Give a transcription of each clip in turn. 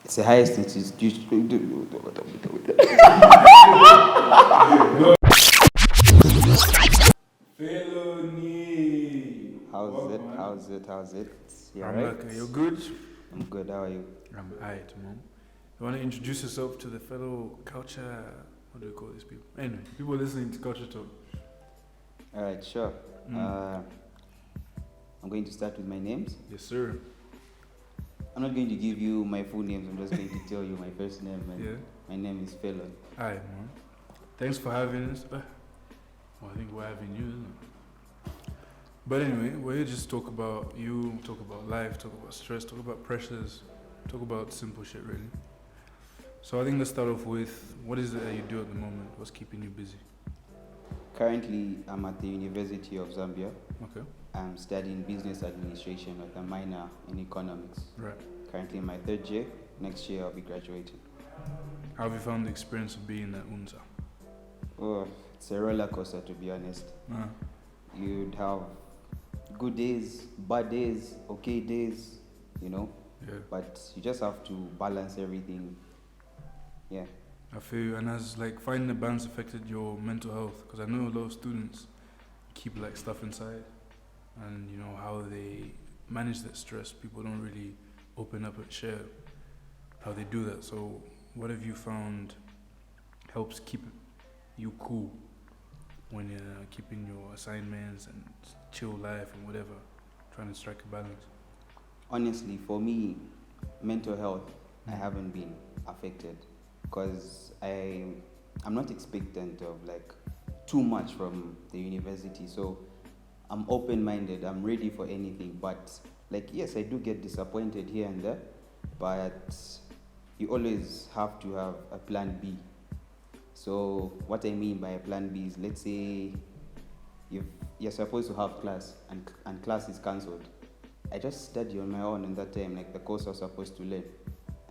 It's the highest institution. Fellon. How's it? You I'm alright? like, you're good? I'm good. How are you? I'm alright, man. You want to introduce yourself to the fellow culture? What do we call these people? Anyway, people listening to Culture Talk. Alright, sure. I'm going to start with my names. Yes, sir. I'm not going to give you my full names. I'm just going to tell you my first name. And Yeah. my name is Fellon. Alright, man. Thanks for having us. Well, I think we're having you, isn't it? But anyway, we'll just talk about you, talk about life, talk about stress, talk about pressures, talk about simple shit, really. So I think let's start off with, what is it that you do at the moment? What's keeping you busy? Currently, I'm at the University of Zambia. Okay. I'm studying business administration with a minor in economics. Right. Currently in my third year. Next year, I'll be graduating. How have you found the experience of being at UNZA? Oh, it's a roller coaster, to be honest. Uh, You'd have good days, bad days, okay days, yeah. but you just have to balance everything. Yeah. I feel you. And has like finding the balance affected your mental health? Because I know a lot of students keep like stuff inside, and you know how they manage that stress. People don't really open up and share how they do that. So what have you found helps keep you cool when you're keeping your assignments and chill life and whatever, trying to strike a balance? Honestly, for me, mental health, I haven't been affected because I'm not expectant of like too much from the university. So I'm open-minded. I'm ready for anything. But like, yes, I do get disappointed here and there, but you always have to have a plan B. So what I mean by a plan B is, let's say you're supposed to have class and class is cancelled. I just study on my own in that time, like the course I was supposed to learn,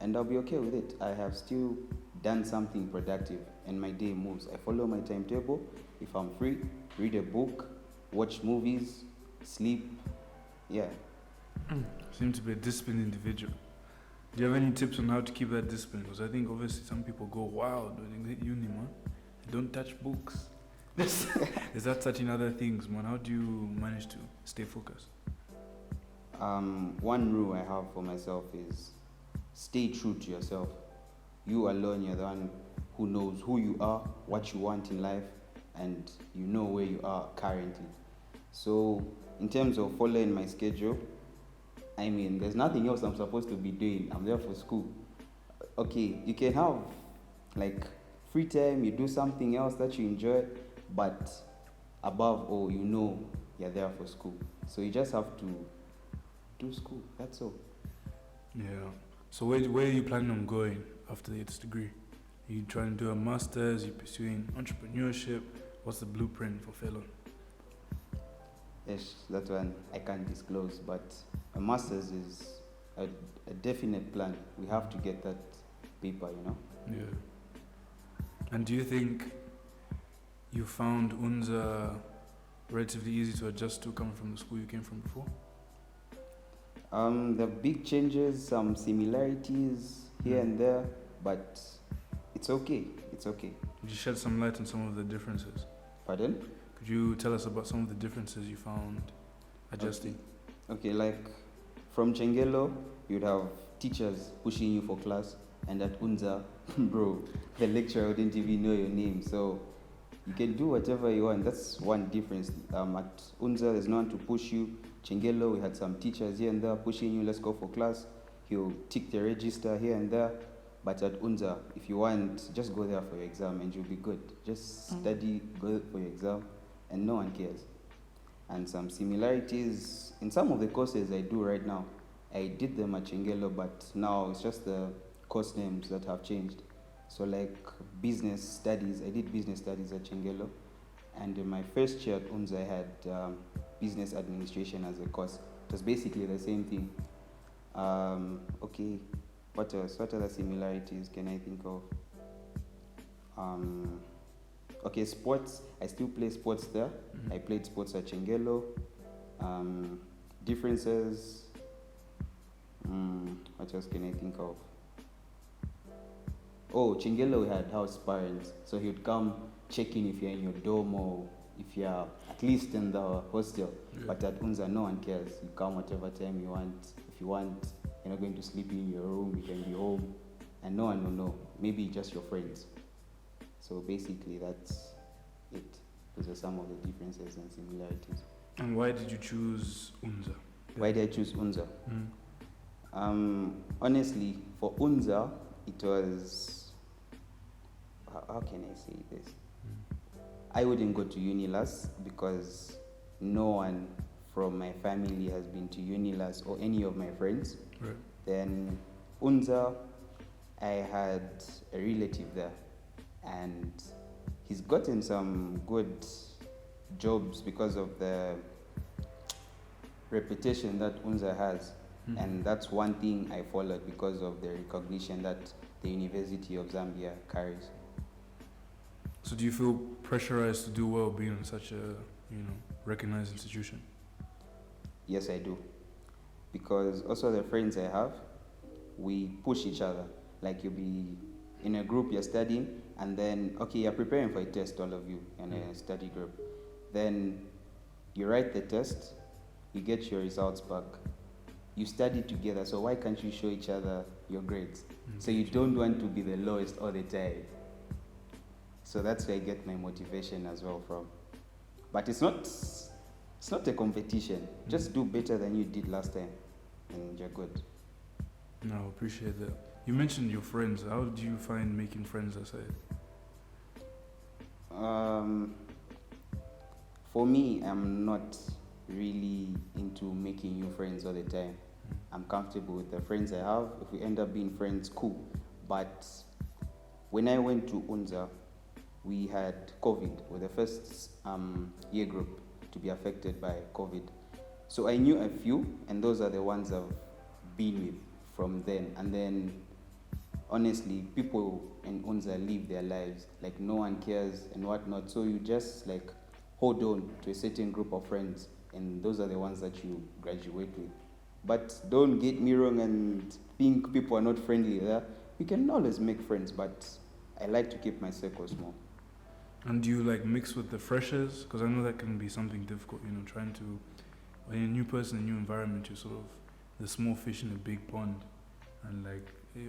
and I'll be okay with it. I have still done something productive and my day moves. I follow my timetable. If I'm free, read a book, watch movies, sleep. Yeah. Seem to be a disciplined individual. Do you have any tips on how to keep that discipline? Because I think obviously some people go wild when they get uni, man. They don't touch books. They start touching other things, man. How do you manage to stay focused? One rule I have for myself is stay true to yourself. You alone, you're the one who knows who you are, what you want in life, and you know where you are currently. So in terms of following my schedule, I mean, there's nothing else I'm supposed to be doing. I'm there for school. Okay, you can have like free time, you do something else that you enjoy, but above all, you know you're there for school. So you just have to do school. That's all. Yeah. So where are you planning on going after this degree? Are you trying to do a master's? Are you pursuing entrepreneurship? What's the blueprint for Fellon? Yes, that one I can't disclose, but a master's is a definite plan. We have to get that paper, Yeah. And do you think you found UNZA relatively easy to adjust to coming from the school you came from before? The big changes, some similarities here and there, but it's okay. It's okay. Could you shed some light on some of the differences? Pardon? Could you tell us about some of the differences you found adjusting? Okay, like from Chengelo, you'd have teachers pushing you for class, and at UNZA, bro, the lecturer wouldn't even know your name, so you can do whatever you want. That's one difference. At UNZA, there's no one to push you. Chengelo, we had some teachers here and there pushing you, let's go for class. He'll tick the register here and there. But at UNZA, if you want, just go there for your exam and you'll be good. Just study, go for your exam, and no one cares. And some similarities in some of the courses I do right now. I did them at Chengelo, but now it's just the course names that have changed. So like business studies, I did business studies at Chengelo. And in my first year at UNZA, I had business administration as a course. It was basically the same thing. Okay, what else? What other similarities can I think of? Okay, sports. I still play sports there. I played sports at Chengelo. Differences. What else can I think of? Oh, Chingelo had house parents, so he would come check in if you're in your dorm or if you're at least in the hostel. Yeah. But at Unza, no one cares. You come whatever time you want. If you want, you're not going to sleep in your room. You can be home, and no one will know. Maybe just your friends. So basically, that's it. Those are some of the differences and similarities. And why did you choose Unza? Why did I choose Unza? Mm. Honestly, for Unza, it was. How can I say this? I wouldn't go to Unilas because no one from my family has been to Unilas or any of my friends. Right. Then Unza, I had a relative there, and he's gotten some good jobs because of the reputation that Unza has. And that's one thing I followed because of the recognition that the University of Zambia carries. So do you feel pressurized to do well being in such a, recognized institution? Yes, I do. Because also the friends I have, we push each other. Like you'll be in a group, you're studying, and then, okay, you're preparing for a test, all of you, in a study group. Then you write the test, you get your results back. You study together, so why can't you show each other your grades? So you don't want to be the lowest all the time. So that's where I get my motivation as well from. But it's not a competition. Just do better than you did last time, and you're good. No, I appreciate that. You mentioned your friends. How do you find making friends aside? For me, I'm not really into making new friends all the time. I'm comfortable with the friends I have. If we end up being friends, cool. But when I went to Unza, we had COVID. We're the first year group to be affected by COVID. So I knew a few, and those are the ones I've been with from then. And then, honestly, people in Unza live their lives. Like, no one cares and whatnot. So you just, hold on to a certain group of friends, and those are the ones that you graduate with. But don't get me wrong and think people are not friendly there. You can always make friends, but I like to keep my circle small. And do you mix with the freshers? Because I know that can be something difficult, trying to, when you're a new person, a new environment, you're sort of the small fish in a big pond. And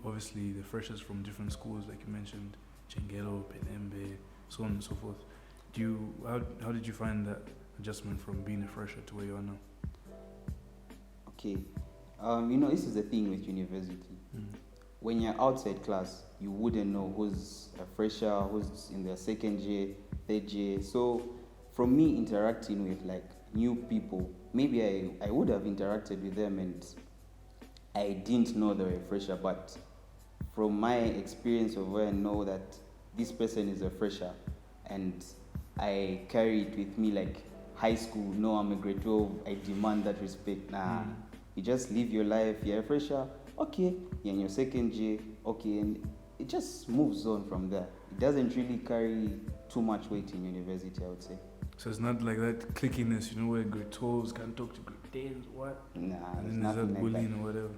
obviously the freshers from different schools, like you mentioned, Chengelo, Pelembe, so on and so forth. How did you find that adjustment from being a fresher to where you are now? Okay, this is the thing with university. When you're outside class, you wouldn't know who's a fresher, who's in their second year, third year. So from me interacting with new people, maybe I would have interacted with them and I didn't know they were a fresher, but from my experience of where I know that this person is a fresher and I carry it with me high school, no, I'm a grade 12, I demand that respect. Nah, you just live your life, you're a fresher, okay, you're in your second year, okay, and it just moves on from there. It doesn't really carry too much weight in university, I would say. So it's not like that clickiness, where grade 12s can't talk to grade 10s, what? Nah, And there's then there's nothing that like bullying that. or whatever.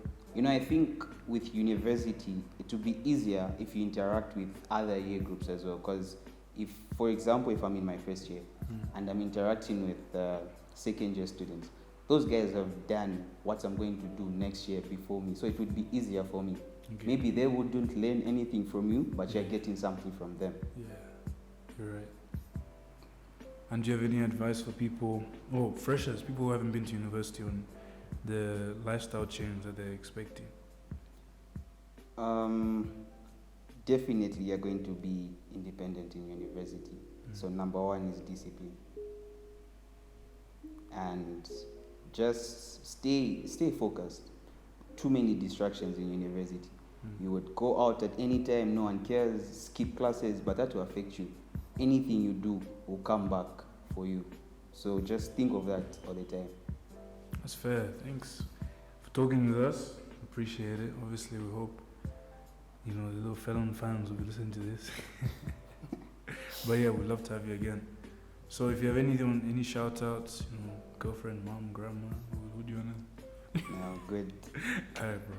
I think with university, it would be easier if you interact with other year groups as well. Because for example, if I'm in my first year and I'm interacting with second year students, those guys have done what I'm going to do next year before me. So it would be easier for me. Okay. Maybe they wouldn't learn anything from you, but you're getting something from them. Yeah, you're right. And do you have any advice for people, freshers, people who haven't been to university, on the lifestyle change that they're expecting? Definitely you're going to be independent in university. So number one is discipline. And just stay focused. Too many distractions in university. You would go out at any time, no one cares, skip classes, but that will affect you. Anything you do will come back for you. So just think of that all the time. That's fair. Thanks for talking with us. Appreciate it. Obviously, we hope the little Fellon fans will be listening to this. But yeah, we'd love to have you again. So if you have any shout outs, girlfriend, mom, grandma, who do you wanna? No, good. Alright, bro.